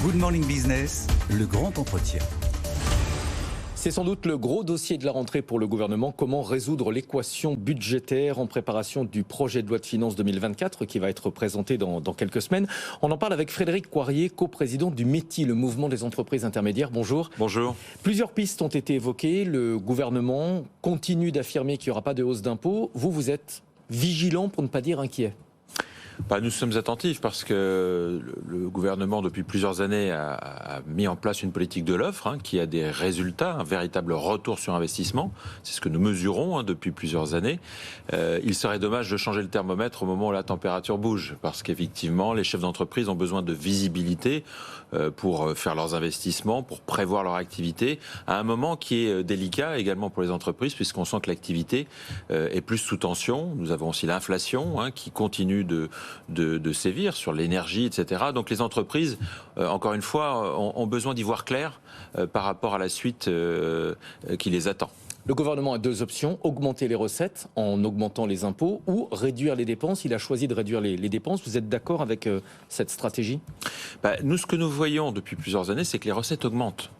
Good Morning Business, le grand entretien. C'est sans doute le gros dossier de la rentrée pour le gouvernement. Comment résoudre l'équation budgétaire en préparation du projet de loi de finances 2024 qui va être présenté dans quelques semaines. On en parle avec Frédéric Coirier, coprésident du METI, le mouvement des entreprises intermédiaires. Bonjour. Bonjour. Plusieurs pistes ont été évoquées. Le gouvernement continue d'affirmer qu'il n'y aura pas de hausse d'impôts. Vous êtes vigilant pour ne pas dire inquiet. Nous sommes attentifs parce que le gouvernement, depuis plusieurs années, a mis en place une politique de l'offre qui a des résultats, un véritable retour sur investissement. C'est ce que nous mesurons depuis plusieurs années. Il serait dommage de changer le thermomètre au moment où la température bouge parce qu'effectivement, les chefs d'entreprise ont besoin de visibilité pour faire leurs investissements, pour prévoir leur activité, à un moment qui est délicat également pour les entreprises puisqu'on sent que l'activité est plus sous tension. Nous avons aussi l'inflation qui continue de sévir sur l'énergie, etc. Donc les entreprises, encore une fois, ont besoin d'y voir clair par rapport à la suite qui les attend. Le gouvernement a deux options, augmenter les recettes en augmentant les impôts ou réduire les dépenses. Il a choisi de réduire les dépenses. Vous êtes d'accord avec cette stratégie ? Nous, ce que nous voyons depuis plusieurs années, c'est que les recettes augmentent.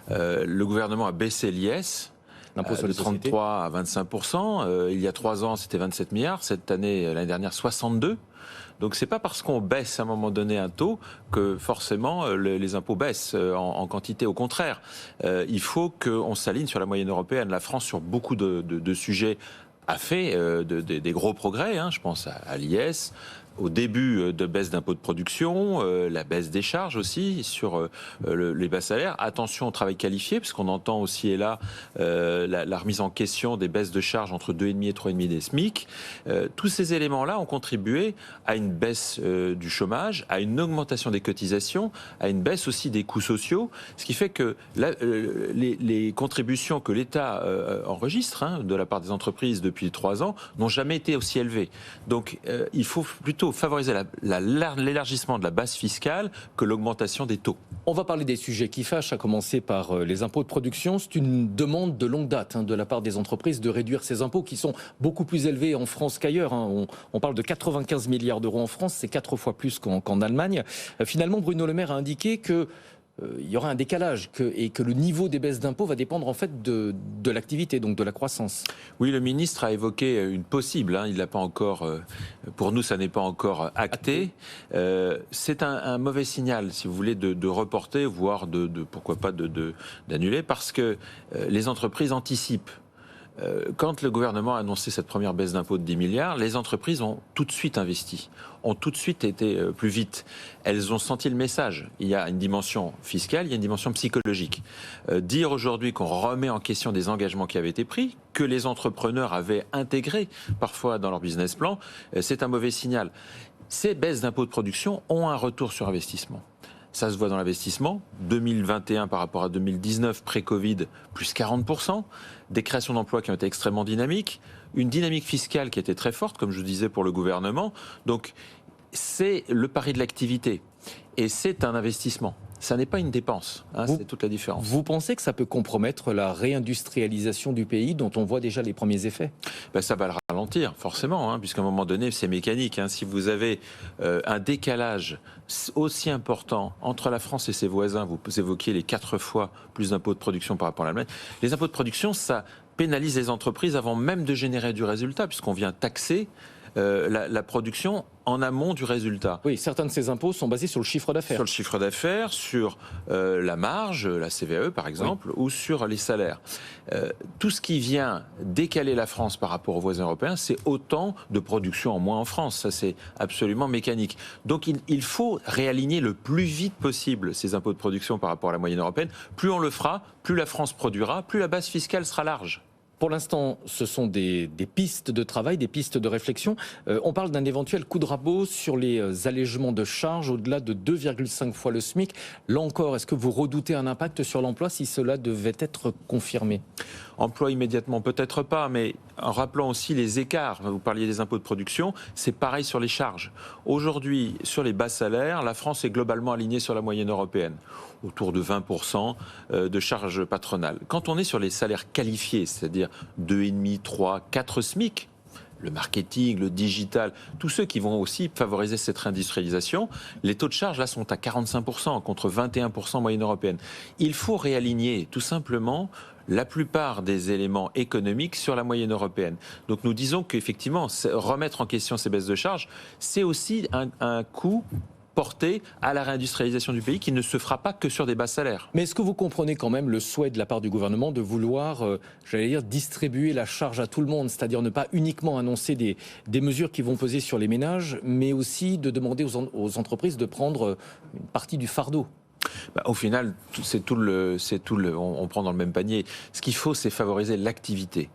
Le gouvernement a baissé l'IS. De 33 à 25%. Il y a 3 ans, c'était 27 milliards. Cette année, l'année dernière, 62. Donc c'est pas parce qu'on baisse à un moment donné un taux que forcément les impôts baissent en quantité. Au contraire, il faut qu'on s'aligne sur la moyenne européenne. La France, sur beaucoup de sujets, a fait des gros progrès. Je pense à l'IS, au début de baisse d'impôts de production, la baisse des charges aussi sur les bas salaires. Attention au travail qualifié, parce qu'on entend aussi et là la remise en question des baisses de charges entre 2,5 et 3,5 des SMIC. Tous ces éléments-là ont contribué à une baisse du chômage, à une augmentation des cotisations, à une baisse aussi des coûts sociaux, ce qui fait que les contributions que l'État enregistre de la part des entreprises depuis 3 ans n'ont jamais été aussi élevées. Donc il faut plutôt favoriser l'élargissement de la base fiscale que l'augmentation des taux. On va parler des sujets qui fâchent, à commencer par les impôts de production. C'est une demande de longue date de la part des entreprises de réduire ces impôts qui sont beaucoup plus élevés en France qu'ailleurs. On parle de 95 milliards d'euros en France, c'est 4 fois plus qu'en Allemagne. Finalement, Bruno Le Maire a indiqué que il y aura un décalage et que le niveau des baisses d'impôts va dépendre en fait de l'activité, donc de la croissance. Oui, le ministre a évoqué une possible, il l'a pas encore, pour nous ça n'est pas encore acté. C'est un mauvais signal, si vous voulez, de reporter, voire pourquoi pas d'annuler, parce que les entreprises anticipent. Quand le gouvernement a annoncé cette première baisse d'impôts de 10 milliards, les entreprises ont tout de suite investi, ont tout de suite été plus vite. Elles ont senti le message. Il y a une dimension fiscale, il y a une dimension psychologique. Dire aujourd'hui qu'on remet en question des engagements qui avaient été pris, que les entrepreneurs avaient intégrés parfois dans leur business plan, c'est un mauvais signal. Ces baisses d'impôts de production ont un retour sur investissement. Ça se voit dans l'investissement. 2021 par rapport à 2019, pré-Covid, plus 40%. Des créations d'emplois qui ont été extrêmement dynamiques. Une dynamique fiscale qui était très forte, comme je disais, pour le gouvernement. Donc, c'est le pari de l'activité. Et c'est un investissement. Ça n'est pas une dépense, c'est toute la différence. Vous pensez que ça peut compromettre la réindustrialisation du pays dont on voit déjà les premiers effets ? Ça va le ralentir, forcément, puisqu'à un moment donné, c'est mécanique. Si vous avez un décalage aussi important entre la France et ses voisins, vous évoquiez les 4 fois plus d'impôts de production par rapport à l'Allemagne, les impôts de production, ça pénalise les entreprises avant même de générer du résultat, puisqu'on vient taxer la production en amont du résultat. Oui, certains de ces impôts sont basés sur le chiffre d'affaires. Sur le chiffre d'affaires, sur la marge, la CVAE par exemple, ou sur les salaires. Tout ce qui vient décaler la France par rapport aux voisins européens, c'est autant de production en moins en France. Ça, c'est absolument mécanique. Donc il faut réaligner le plus vite possible ces impôts de production par rapport à la moyenne européenne. Plus on le fera, plus la France produira, plus la base fiscale sera large. Pour l'instant, ce sont des pistes de travail, des pistes de réflexion. On parle d'un éventuel coup de rabot sur les allègements de charges au-delà de 2,5 fois le SMIC. Là encore, est-ce que vous redoutez un impact sur l'emploi si cela devait être confirmé ? Emploi immédiatement, peut-être pas, mais en rappelant aussi les écarts. Vous parliez des impôts de production, c'est pareil sur les charges. Aujourd'hui, sur les bas salaires, la France est globalement alignée sur la moyenne européenne, autour de 20% de charges patronales. Quand on est sur les salaires qualifiés, c'est-à-dire 2,5, 3, 4 SMIC, le marketing, le digital, tous ceux qui vont aussi favoriser cette réindustrialisation, les taux de charge là sont à 45% contre 21% en moyenne européenne. Il faut réaligner tout simplement la plupart des éléments économiques sur la moyenne européenne. Donc nous disons qu'effectivement, remettre en question ces baisses de charges, c'est aussi un coût porté à la réindustrialisation du pays qui ne se fera pas que sur des bas salaires. Mais est-ce que vous comprenez quand même le souhait de la part du gouvernement de vouloir, j'allais dire, distribuer la charge à tout le monde, c'est-à-dire ne pas uniquement annoncer des mesures qui vont peser sur les ménages, mais aussi de demander aux entreprises de prendre une partie du fardeau? Au final, on prend dans le même panier. Ce qu'il faut, c'est favoriser l'activité.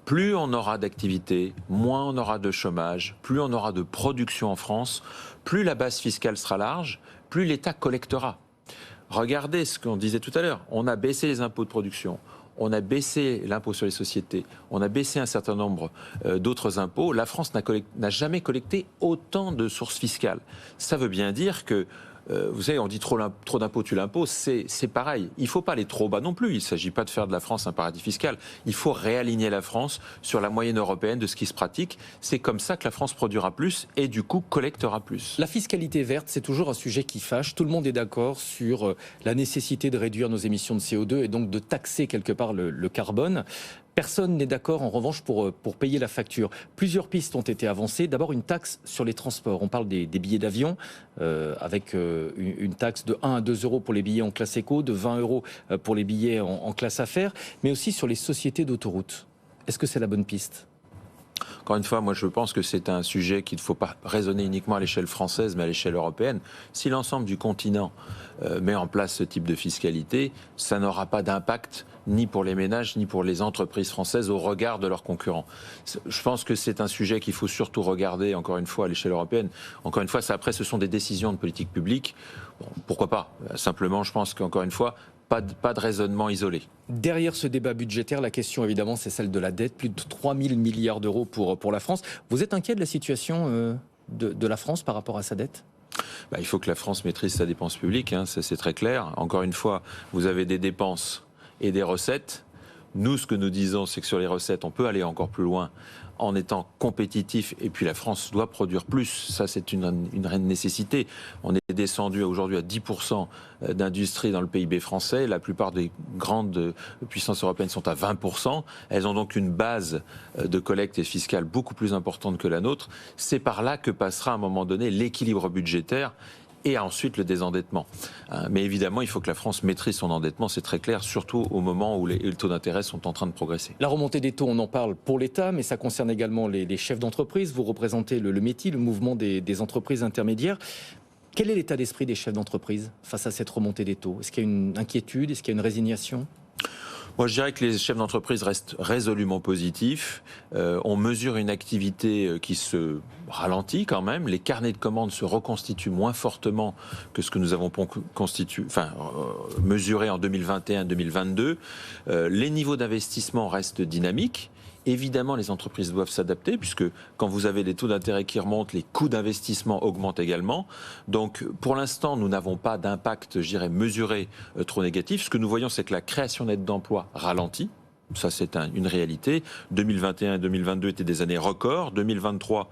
Plus on aura d'activité, moins on aura de chômage, plus on aura de production en France, plus la base fiscale sera large, plus l'État collectera. Regardez ce qu'on disait tout à l'heure. On a baissé les impôts de production, on a baissé l'impôt sur les sociétés, on a baissé un certain nombre d'autres impôts. La France n'a jamais collecté autant de sources fiscales. Ça veut bien dire que vous savez, on dit trop d'impôts, tu l'imposes, c'est pareil. Il ne faut pas aller trop bas non plus. Il ne s'agit pas de faire de la France un paradis fiscal. Il faut réaligner la France sur la moyenne européenne de ce qui se pratique. C'est comme ça que la France produira plus et du coup collectera plus. La fiscalité verte, c'est toujours un sujet qui fâche. Tout le monde est d'accord sur la nécessité de réduire nos émissions de CO2 et donc de taxer quelque part le carbone. Personne n'est d'accord en revanche pour payer la facture. Plusieurs pistes ont été avancées. D'abord une taxe sur les transports. On parle des billets d'avion avec une taxe de 1 à 2 euros pour les billets en classe éco, de 20 euros pour les billets en classe affaires, mais aussi sur les sociétés d'autoroutes. Est-ce que c'est la bonne piste ? Encore une fois, moi je pense que c'est un sujet qu'il ne faut pas raisonner uniquement à l'échelle française, mais à l'échelle européenne. Si l'ensemble du continent met en place ce type de fiscalité, ça n'aura pas d'impact ni pour les ménages, ni pour les entreprises françaises au regard de leurs concurrents. Je pense que c'est un sujet qu'il faut surtout regarder, encore une fois, à l'échelle européenne. Encore une fois, après, ce sont des décisions de politique publique. Bon, pourquoi pas ? Simplement, je pense qu'encore une fois, pas de raisonnement isolé. Derrière ce débat budgétaire, la question évidemment c'est celle de la dette, plus de 3 000 milliards d'euros pour la France. Vous êtes inquiet de la situation de la France par rapport à sa dette ? Il faut que la France maîtrise sa dépense publique, hein, c'est très clair. Encore une fois, vous avez des dépenses et des recettes. Nous, ce que nous disons, c'est que sur les recettes, on peut aller encore plus loin en étant compétitif. Et puis la France doit produire plus. Ça, c'est une nécessité. On est descendu aujourd'hui à 10% d'industrie dans le PIB français. La plupart des grandes puissances européennes sont à 20%. Elles ont donc une base de collecte et fiscale beaucoup plus importante que la nôtre. C'est par là que passera à un moment donné l'équilibre budgétaire et ensuite le désendettement. Mais évidemment, il faut que la France maîtrise son endettement, c'est très clair, surtout au moment où les taux d'intérêt sont en train de progresser. La remontée des taux, on en parle pour l'État, mais ça concerne également les chefs d'entreprise. Vous représentez le METI, le mouvement des entreprises intermédiaires. Quel est l'état d'esprit des chefs d'entreprise face à cette remontée des taux ? Est-ce qu'il y a une inquiétude ? Est-ce qu'il y a une résignation ? Moi, je dirais que les chefs d'entreprise restent résolument positifs. On mesure une activité qui se ralentit quand même. Les carnets de commandes se reconstituent moins fortement que ce que nous avons mesuré en 2021-2022. Les niveaux d'investissement restent dynamiques. Évidemment, les entreprises doivent s'adapter puisque quand vous avez des taux d'intérêt qui remontent, les coûts d'investissement augmentent également. Donc, pour l'instant, nous n'avons pas d'impact, je dirais, mesuré trop négatif. Ce que nous voyons, c'est que la création nette d'emplois ralentit. Ça, c'est une réalité. 2021 et 2022 étaient des années records. 2023,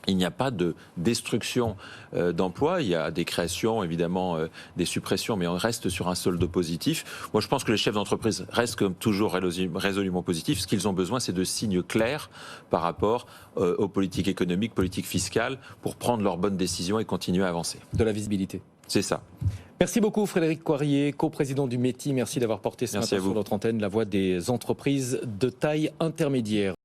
il n'y a pas de destruction d'emplois, il y a des créations, évidemment, des suppressions, mais on reste sur un solde positif. Moi, je pense que les chefs d'entreprise restent comme toujours résolument positifs. Ce qu'ils ont besoin, c'est de signes clairs par rapport aux politiques économiques, politiques fiscales, pour prendre leurs bonnes décisions et continuer à avancer. De la visibilité. C'est ça. Merci beaucoup Frédéric Coirier, coprésident du METI. Merci d'avoir porté ce matin sur notre antenne la voix des entreprises de taille intermédiaire.